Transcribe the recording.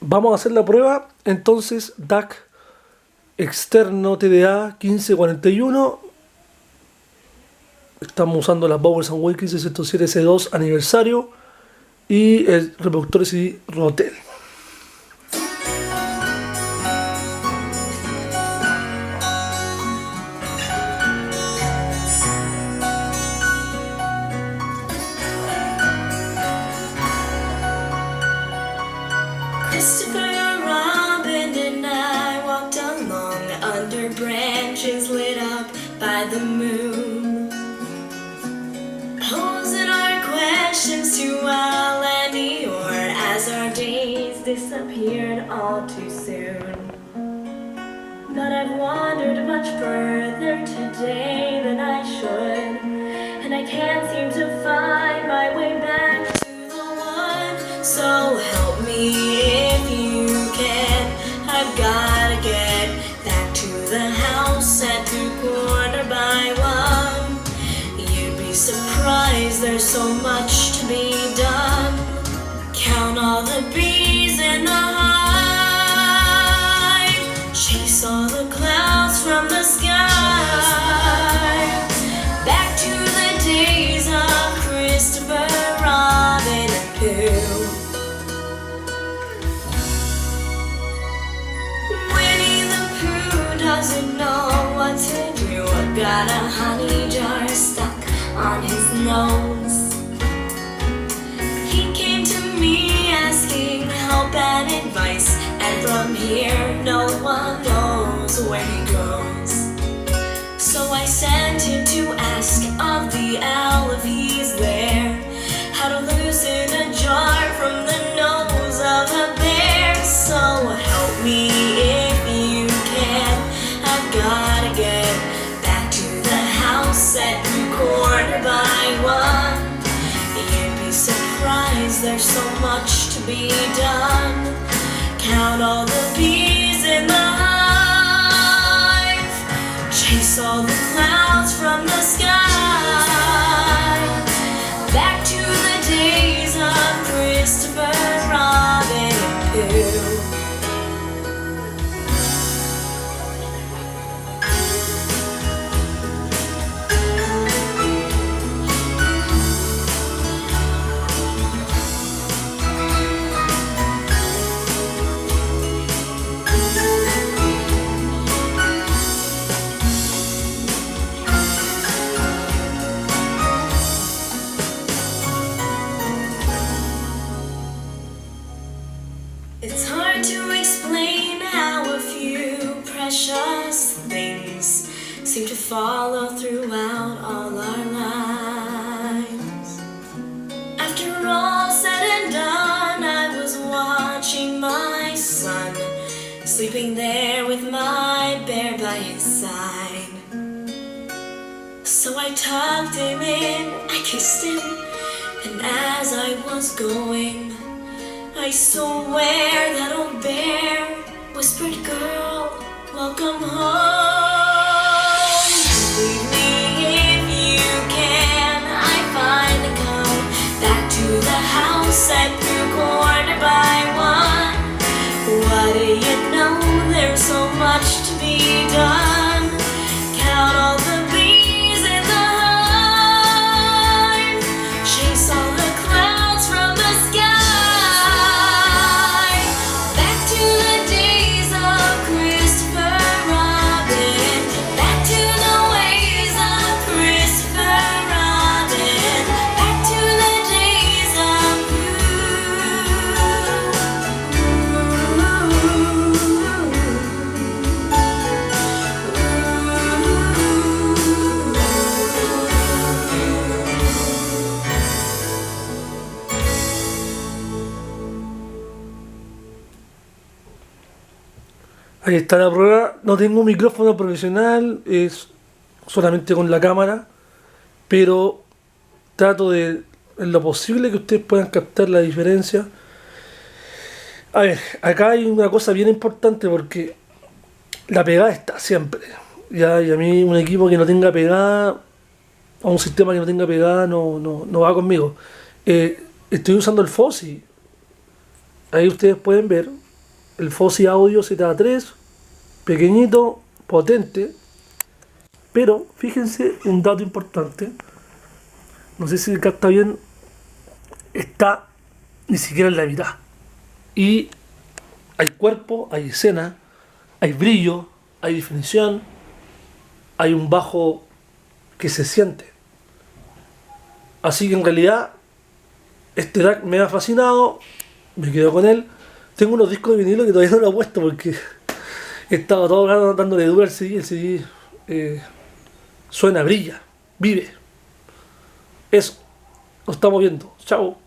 Vamos a hacer la prueba. Entonces, DAC externo TDA 1541. Estamos usando las Bowers & Wilkins 607C2 aniversario y el reproductor CD Rotel. Christopher Robin and I walked along under branches lit up by the moon, posing our questions to Al and Eeyore as our days disappeared all too soon. But I've wandered much further today than I should, and I can't seem to find my way back to the one. So help me if you can. I've gotta get back to the house at the corner by one. You'd be surprised, there's so much to be done. Count all the bees in the hive, chase all the clouds from the sky. Back to the days of Christopher Robin and Pooh. Winnie the Pooh doesn't know what to do. I've got a honey jar stuck on his nose. He came to me asking help and advice, and from here no one knows where he goes. So I sent him to ask of the owl if he's there, how to loosen a jar from the nose of a bear. So help me if you can. I've gotta get back to the house at the corner by one. You'd be surprised, there's so much to be done. Count all the bees in the hive, chase all the clouds from the sky. Back to the days of Christopher Robin and Pooh. It's hard to explain how a few precious things seem to follow throughout all our lives. After all said and done, I was watching my son, sleeping there with my bear by his side. So I tucked him in, I kissed him, and as I was going, I swear that old bear whispered, "Girl, welcome home." Leave me if you can. I finally come back to the house at the corner by one. What do you know? There's so much to be done. Count all the bees in the hive, chase all the clouds from the sky. Ahí está la prueba. No tengo un micrófono profesional, es solamente con la cámara, pero trato de, en lo posible, que ustedes puedan captar la diferencia. A ver, acá hay una cosa bien importante porque la pegada está siempre. Ya, y a mí un equipo que no tenga pegada, o un sistema que no tenga pegada, no va conmigo. Estoy usando el Fuzzy. Ahí ustedes pueden ver el Fosi Audio ZA3, pequeñito, potente, pero fíjense un dato importante, no sé si acá está bien, está ni siquiera en la mitad. Y hay cuerpo, hay escena, hay brillo, hay definición, hay un bajo que se siente. Así que en realidad este DAC me ha fascinado, me quedo con él. Tengo unos discos de vinilo que todavía no lo he puesto porque he estado todo el rato dándole duro al CD. El CD suena, brilla, vive. Eso, nos estamos viendo. Chao.